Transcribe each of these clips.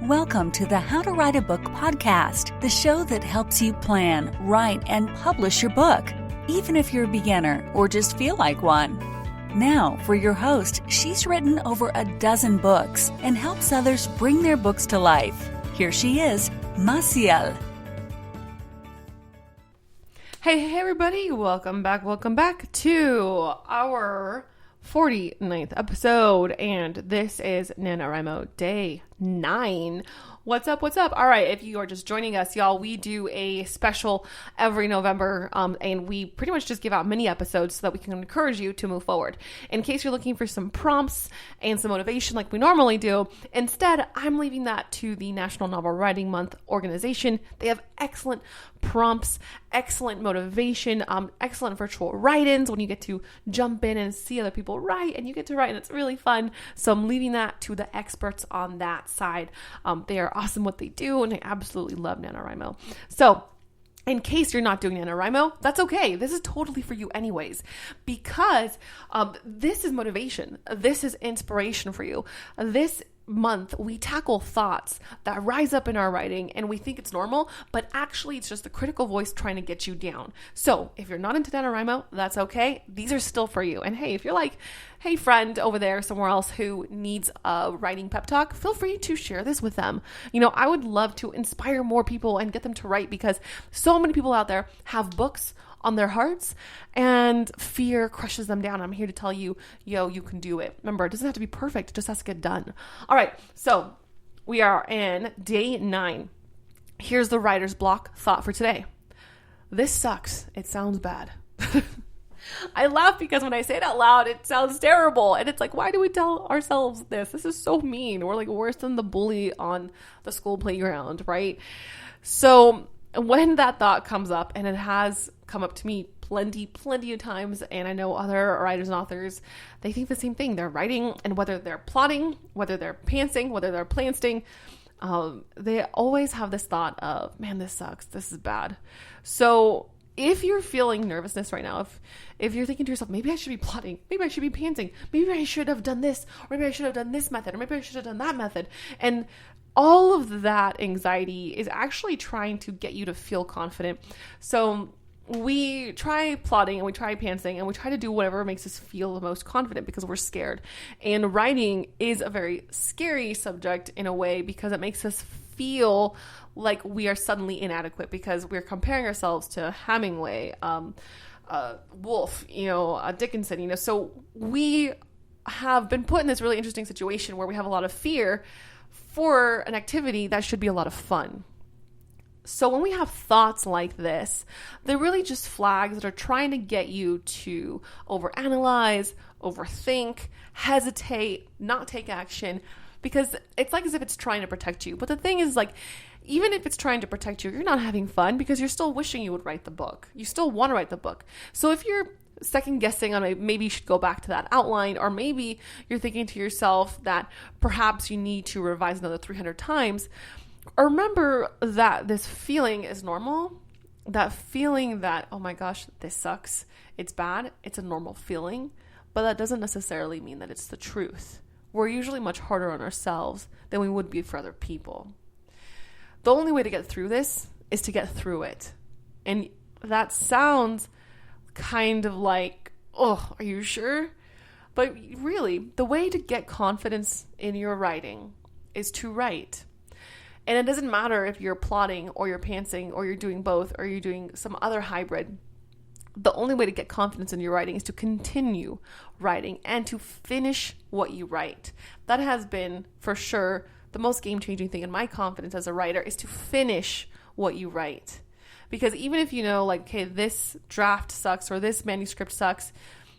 Welcome to the How to Write a Book podcast, the show that helps you plan, write, and publish your book, even if you're a beginner or just feel like one. Now, for your host, she's written over a dozen books and helps others bring their books to life. Here she is, Maciel. Hey everybody, welcome back to our 49th episode, and this is Nanowrimo Day 9. What's up? All right, if you are just joining us, y'all, we do a special every November, and we pretty much just give out mini episodes so that we can encourage you to move forward. In case you're looking for some prompts and some motivation like we normally do, instead, I'm leaving that to the National Novel Writing Month organization. They have excellent prompts, excellent motivation, excellent virtual write-ins when you get to jump in and see other people write, and you get to write, and it's really fun. So I'm leaving that to the experts on that side. They are awesome what they do, and I absolutely love NaNoWriMo. So in case you're not doing NaNoWriMo, that's okay. This is totally for you anyways, because this is motivation. This is inspiration for you. This month, we tackle thoughts that rise up in our writing and we think it's normal, but actually it's just the critical voice trying to get you down. So if you're not into NaNoWriMo, that's okay. These are still for you. And hey, if you're like, hey friend over there somewhere else who needs a writing pep talk, feel free to share this with them. You know, I would love to inspire more people and get them to write, because so many people out there have books on their hearts and fear crushes them down. I'm here to tell you, you can do it. Remember, it doesn't have to be perfect. It just has to get done. All right. So we are in day 9. Here's the writer's block thought for today. This sucks. It sounds bad. I laugh because when I say it out loud, it sounds terrible. And it's like, why do we tell ourselves this? This is so mean. We're like worse than the bully on the school playground, right? So when that thought comes up, and it has come up to me plenty of times, and I know other writers and authors, they think the same thing. They're writing, and whether they're plotting, whether they're pantsing, whether they're planting, they always have this thought of, man, this sucks. This is bad. So if you're feeling nervousness right now, if you're thinking to yourself, maybe I should be plotting, maybe I should be pantsing, maybe I should have done this, or maybe I should have done this method, or maybe I should have done that method, and all of that anxiety is actually trying to get you to feel confident. So we try plotting and we try pantsing and we try to do whatever makes us feel the most confident because we're scared. And writing is a very scary subject in a way, because it makes us feel like we are suddenly inadequate because we're comparing ourselves to Hemingway, Woolf, Dickinson, so we have been put in this really interesting situation where we have a lot of fear for an activity that should be a lot of fun. So when we have thoughts like this, they're really just flags that are trying to get you to overanalyze, overthink, hesitate, not take action, because it's like as if it's trying to protect you. But the thing is, like, even if it's trying to protect you, you're not having fun because you're still wishing you would write the book. You still want to write the book. So if you're second guessing on maybe you should go back to that outline, or maybe you're thinking to yourself that perhaps you need to revise another 300 times, remember that this feeling is normal. That feeling that, oh my gosh, this sucks, it's bad, it's a normal feeling, but that doesn't necessarily mean that it's the truth. We're usually much harder on ourselves than we would be for other people. The only way to get through this is to get through it. And that sounds kind of like, oh, are you sure? But really, the way to get confidence in your writing is to write. And it doesn't matter if you're plotting or you're pantsing or you're doing both or you're doing some other hybrid. The only way to get confidence in your writing is to continue writing and to finish what you write. That has been, for sure, the most game-changing thing in my confidence as a writer, is to finish what you write. Because even if you know, like, okay, this draft sucks or this manuscript sucks,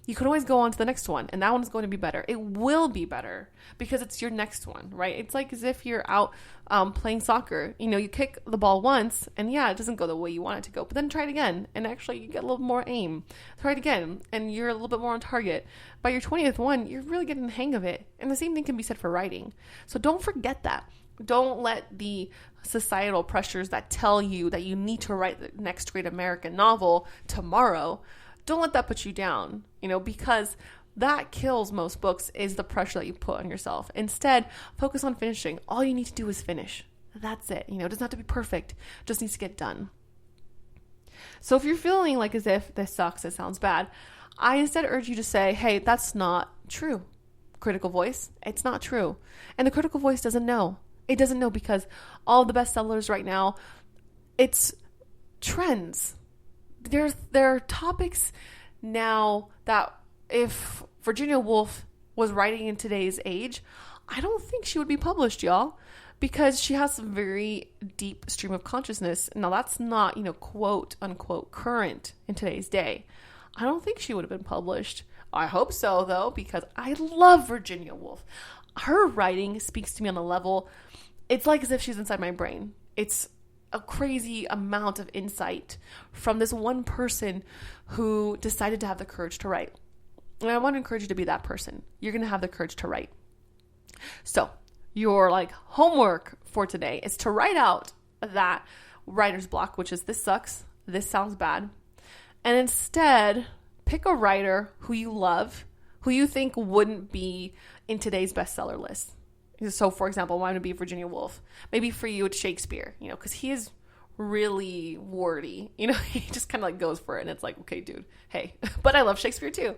you can always go on to the next one, and that one is going to be better. It will be better because it's your next one, right? It's like as if you're out playing soccer. You kick the ball once, and yeah, it doesn't go the way you want it to go, but then try it again, and actually you get a little more aim. Try it again, and you're a little bit more on target. By your 20th one, you're really getting the hang of it, and the same thing can be said for writing. So don't forget that. Don't let the societal pressures that tell you that you need to write the next great American novel tomorrow, don't let that put you down, because That kills most books, is the pressure that you put on yourself. Instead, focus on finishing. All you need to do is finish. That's it. It doesn't have to be perfect. It just needs to get done. So if you're feeling like as if this sucks, it sounds bad, I instead urge you to say, hey, that's not true. Critical voice, it's not true. And the critical voice doesn't know. It doesn't know because all of the bestsellers right now, it's trends. There are topics now that if Virginia Woolf was writing in today's age, I don't think she would be published, y'all, because she has some very deep stream of consciousness. Now, that's not, quote unquote current in today's day. I don't think she would have been published. I hope so, though, because I love Virginia Woolf. Her writing speaks to me on a level, it's like as if she's inside my brain. It's a crazy amount of insight from this one person who decided to have the courage to write. And I want to encourage you to be that person. You're going to have the courage to write. So your homework for today is to write out that writer's block, which is this sucks, this sounds bad, and instead pick a writer who you love, who you think wouldn't be in today's bestseller list. So, for example, why would it be Virginia Woolf? Maybe for you it's Shakespeare, because he is really wordy. He just kind of goes for it, and it's like, okay, dude, hey, but I love Shakespeare too.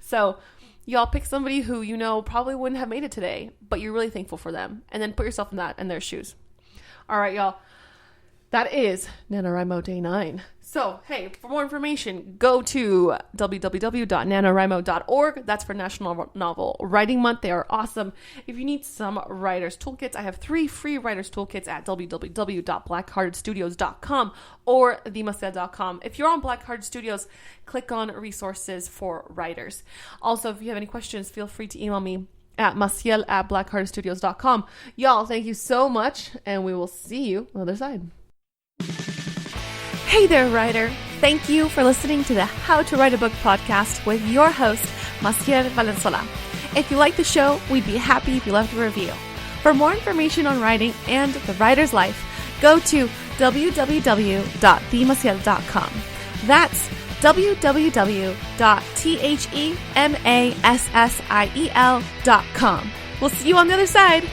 So y'all pick somebody who probably wouldn't have made it today, but you're really thankful for them, and then put yourself in their shoes. All right, y'all. That is NaNoWrimo Day 9. So, hey, for more information, go to www.nanowrimo.org. That's for National Novel Writing Month. They are awesome. If you need some writer's toolkits, I have 3 free writer's toolkits at www.blackheartedstudios.com or themaciel.com. If you're on Black Hearted Studios, click on resources for writers. Also, if you have any questions, feel free to email me at maciel@blackheartedstudios.com. Y'all, thank you so much, and we will see you on the other side. Hey there, writer. Thank you for listening to the How to Write a Book podcast with your host, Maciel Valenzuela. If you like the show, we'd be happy if you left a review. For more information on writing and the writer's life, go to www.themaciel.com. That's www.themassiel.com. We'll see you on the other side.